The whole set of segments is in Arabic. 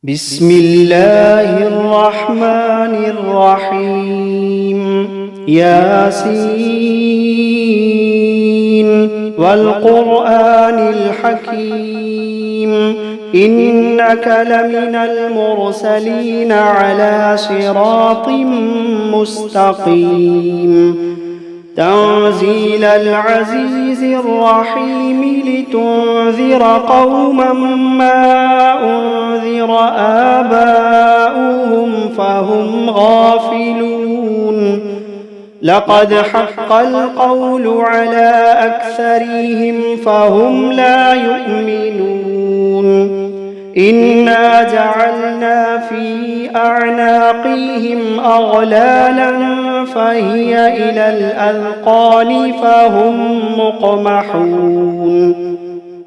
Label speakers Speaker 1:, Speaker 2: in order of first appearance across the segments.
Speaker 1: بسم الله الرحمن الرحيم ياسين والقرآن الحكيم إنك لمن المرسلين على صراط مستقيم تنزيل العزيز الرحيم لتنذر قوما ما أنذر آباؤهم فهم غافلون لقد حق القول على أكثرهم فهم لا يؤمنون إنا جعلنا في أعناقهم أغلالا فهي إلى الأذقان فهم مقمحون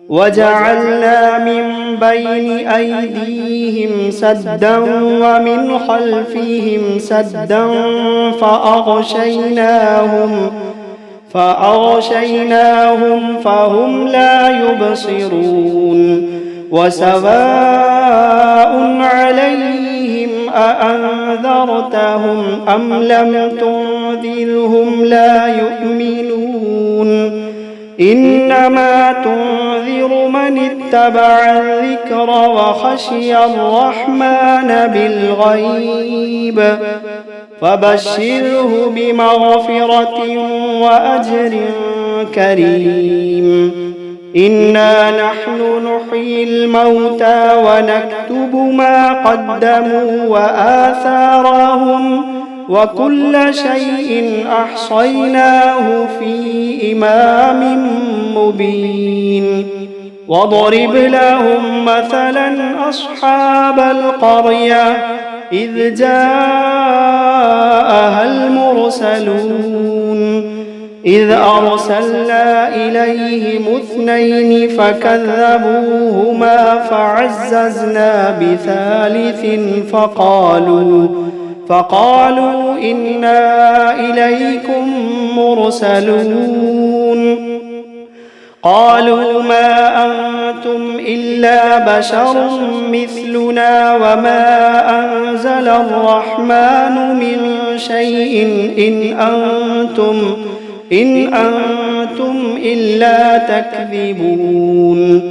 Speaker 1: وجعلنا من بين أيديهم سدا ومن خلفهم سدا فأغشيناهم فهم لا يبصرون وسواء عليهم أأنذرتهم أم لم تنذرهم لا يؤمنون إنما تنذر من اتبع الذكر وخشي الرحمن بالغيب فبشره بمغفرة وأجر كريم إنا نحن نحيي الموتى ونكتب ما قدموا وآثارهم وكل شيء أحصيناه في إمام مبين واضرب لهم مثلا أصحاب القرية إذ جاءها المرسلون إذ أرسلنا إليهم 2 فكذبوهما فعززنا بثالث فقالوا إنا إليكم مرسلون قالوا ما أنتم إلا بشر مثلنا وما أنزل الرحمن من شيء إن أنتم إلا تكذبون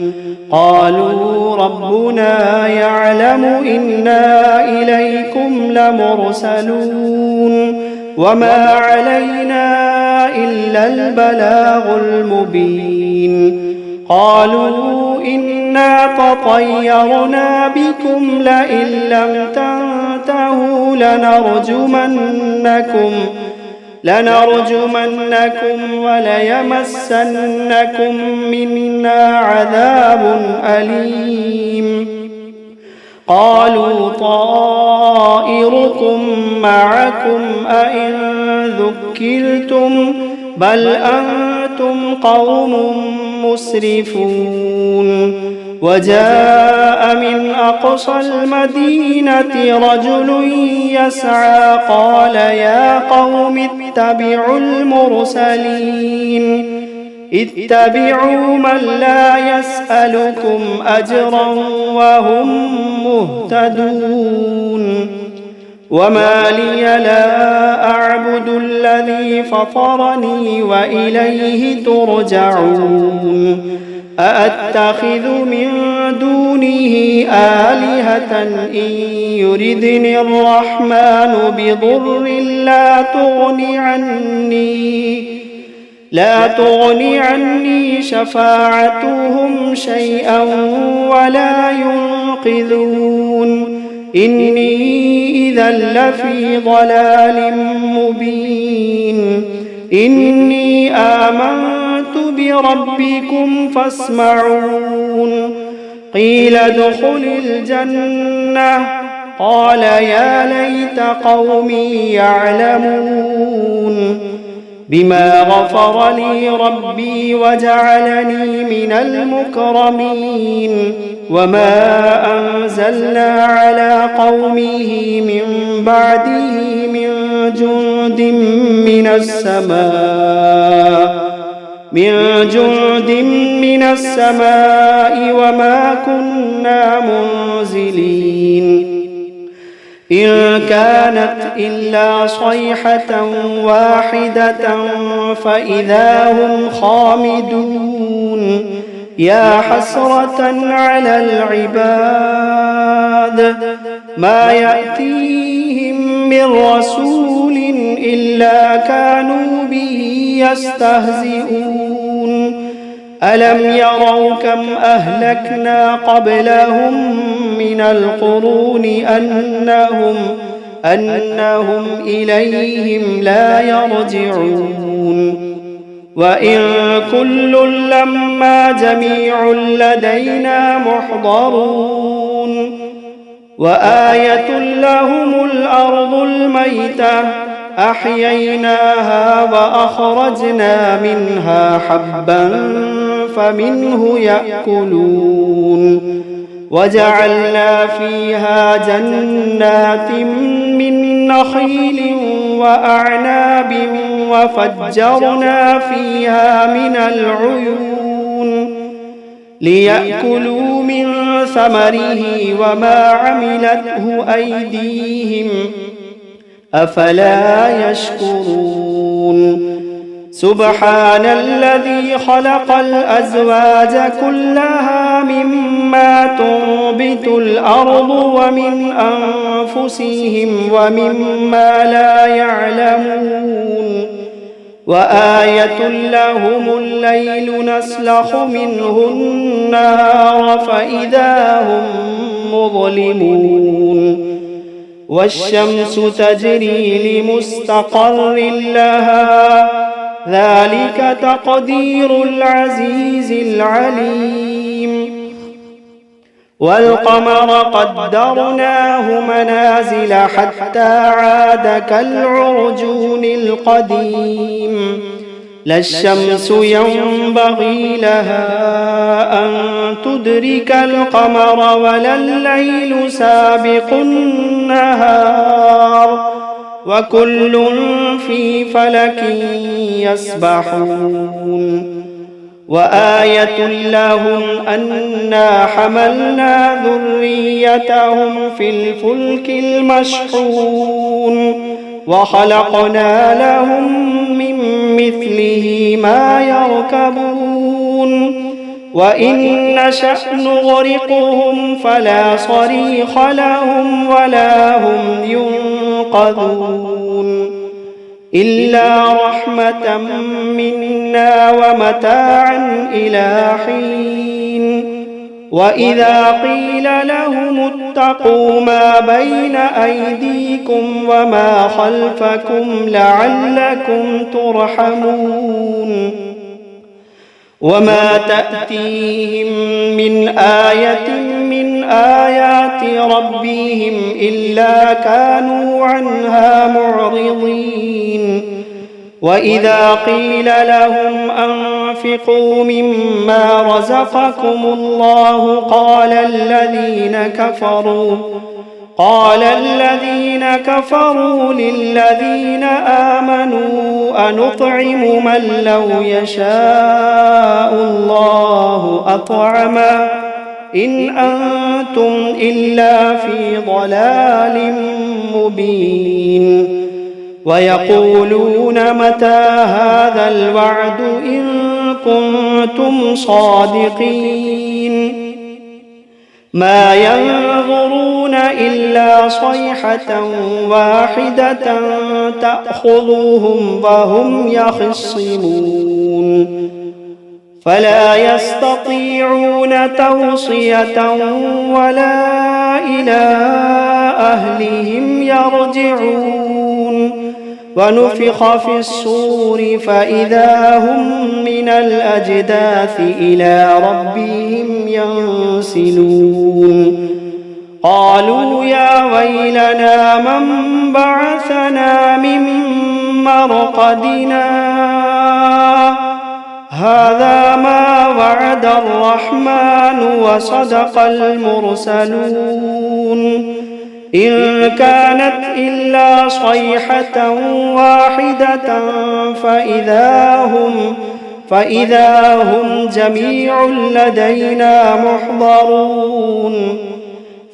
Speaker 1: قالوا ربنا يعلم إنا إليكم لمرسلون وما علينا إلا البلاغ المبين قالوا إنا تطيرنا بكم لئن لم تنتهوا لنرجمنكم وليمسنكم منا عذاب أليم قالوا طائركم معكم أئن ذكرتم بل أنتم قوم مسرفون وجاء من أقصى المدينة رجل يسعى قال يا قوم اتبعوا المرسلين اتبعوا من لا يسألكم أجرا وهم مهتدون وما لي لا أعبد الذي فطرني وإليه ترجعون أأتخذ من دونه آلهة إن يردني الرحمن بضر لا تغني عني شفاعتهم شيئا ولا ينقذون إني إذا لفي ضلال مبين إني آمنت بربكم فاسمعون قيل ادخل الجنة قال يا ليت قومي يعلمون بما غفر لي ربي وجعلني من المكرمين وما أنزلنا على قومه من بعده من جند من السماء من جند من السماء وما كنا منزلين إن كانت إلا صيحة واحدة فإذا هم خامدون يا حسرة على العباد ما يأتيهم من رسول إلا كانوا به يستهزئون ألم يروا كم أهلكنا قبلهم من القرون أنهم إليهم لا يرجعون وإن كل لما جميع لدينا محضرون وآية لهم الأرض الميتة أحييناها وأخرجنا منها حبا فمنه يأكلون وجعلنا فيها جنات من نخيل وأعناب وفجرنا فيها من العيون ليأكلوا من ثمره وما عملته أيديهم أفلا يشكرون سبحان الذي خلق الأزواج كلها مما تنبت الأرض ومن أنفسهم ومما لا يعلمون وآية لهم الليل نسلخ منه النهار فإذا هم مظلمون والشمس تجري لمستقر لها ذلك تقدير العزيز العليم والقمر قدرناه منازل حتى عاد كالعرجون القديم لا الشمس ينبغي لها أن تدرك القمر ولا الليل سابق النهار وكل في فلك يسبحون وآية لهم أنا حملنا ذريتهم في الفلك المشحون وخلقنا لهم من مثله ما يركبون وإن نشأ نغرقهم فلا صريخ لهم ولا هم ينقذون إلا رحمة منا ومتاعا إلى حين وإذا قيل لهم اتقوا ما بين أيديكم وما خلفكم لعلكم ترحمون وما تأتيهم من آية من آيات ربهم إلا كانوا عنها معرضين وإذا قيل لهم أنفقوا مما رزقكم الله قال الذين كفروا للذين آمنوا أنطعم من لو يشاء الله أطعمه إن أنتم إلا في ضلال مبين ويقولون متى هذا الوعد إن كنتم صادقين ما ينظرون إلا صيحة واحدة تأخذهم وهم يخصمون فلا يستطيعون توصية ولا إلى أهلهم يرجعون ونفخ في الصور فإذا هم من الأجداث إلى ربهم ينسلون قالوا يا ويلنا من بعثنا من مرقدنا هذا ما وعد الرحمن وصدق المرسلون إن كانت إلا صيحة واحدة فإذا هم جميع لدينا محضرون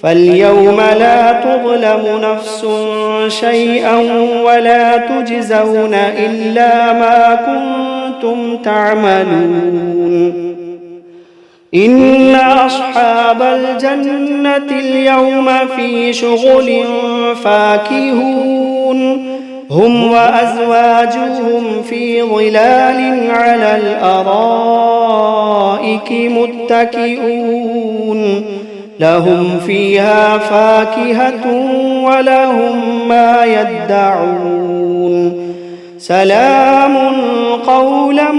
Speaker 1: فاليوم لا تظلم نفس شيئا ولا تجزون إلا ما كنتم تعملون إن أصحاب الجنة اليوم في شغل فاكهون هم وأزواجهم في ظلال على الأرائك متكئون لهم فيها فاكهة ولهم ما يدعون سلام قولا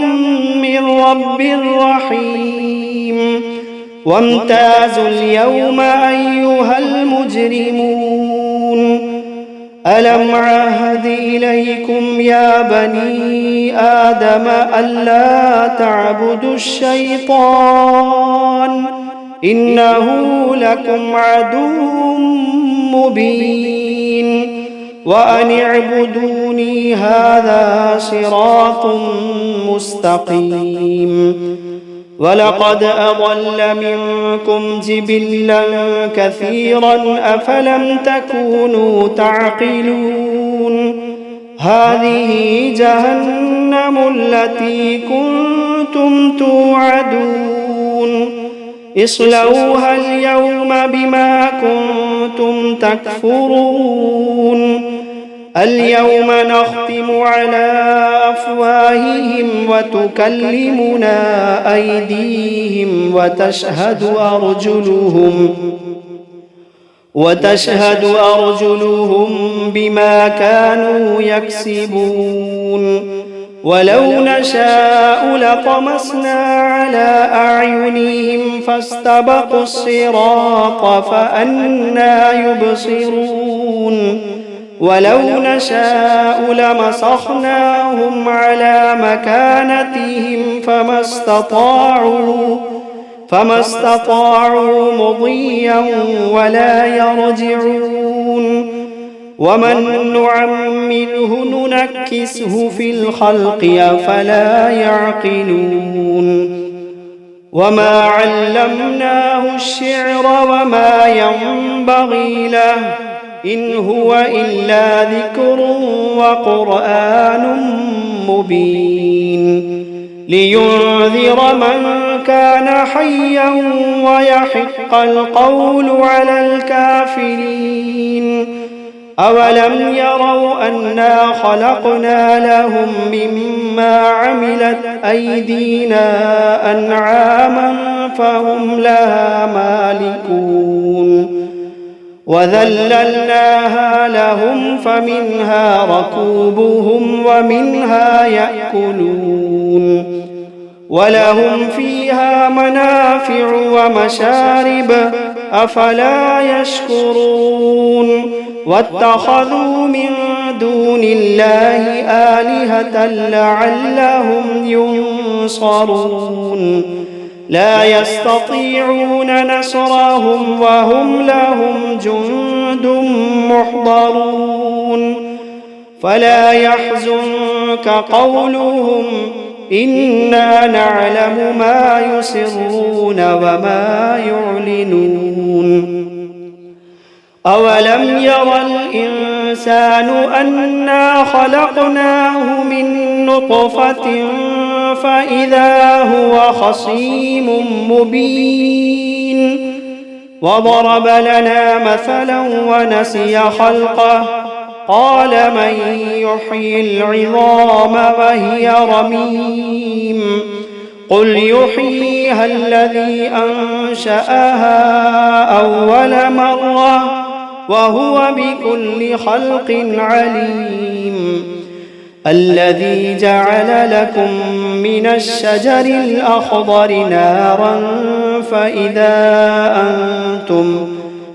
Speaker 1: من رب رحيم وامتازوا اليوم أيها المجرمون ألم عهد إليكم يا بني آدم ألا تعبدوا الشيطان إنه لكم عدو مبين وأن اعبدوني هذا صراط مستقيم ولقد أضل منكم جبلا كثيرا أفلم تكونوا تعقلون هذه جهنم التي كنتم توعدون اصلوها اليوم بما كنتم تكفرون اليوم نختم على أفواههم وتكلمنا أيديهم وتشهد أرجلهم بما كانوا يكسبون ولو نشاء لطمسنا على أعينهم فاستبقوا الصراط فأنى يبصرون ولو نشاء لمسخناهم على مكانتهم فما استطاعوا مضيا ولا يرجعون ومن نعمره ننكسه في الخلق أفلا يعقلون وما علمناه الشعر وما ينبغي له إن هو إلا ذكر وقرآن مبين لينذر من كان حيا ويحق القول على الكافرين أولم يروا أنا خلقنا لهم مما عملت أيدينا أنعاما فهم لها مالكون وذللناها لهم فمنها ركوبهم ومنها يأكلون ولهم فيها منافع ومشارب أفلا يشكرون واتخذوا من دون الله آلهة لعلهم ينصرون لا يستطيعون نصرهم وهم لهم جند محضرون فلا يحزنك قولهم إنا نعلم ما يسرون وما يعلنون أولم ير الإنسان أنا خلقناه من نطفة فإذا هو خصيم مبين وضرب لنا مثلا ونسي خلقه قال من يحيي العظام وهي رميم قل يحييها الذي أنشأها أول مرة وهو بكل خلق عليم الذي جعل لكم من الشجر الأخضر نارا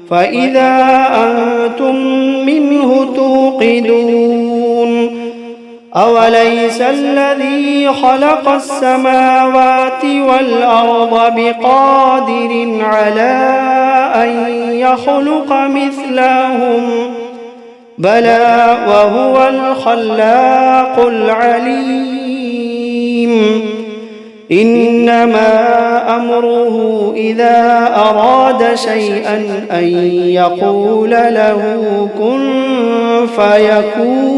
Speaker 1: فإذا أنتم منه توقدون أوليس الذي خلق السماوات والأرض بقادر على أن يخلق مثلهم بلى وهو الخلاق العليم إنما أمره إذا أراد شيئا أن يقول له كن فيكون.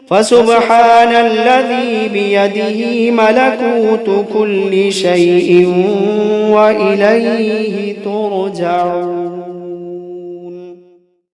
Speaker 1: فسبحان الذي بيده ملكوت كل شيء وإليه ترجعون.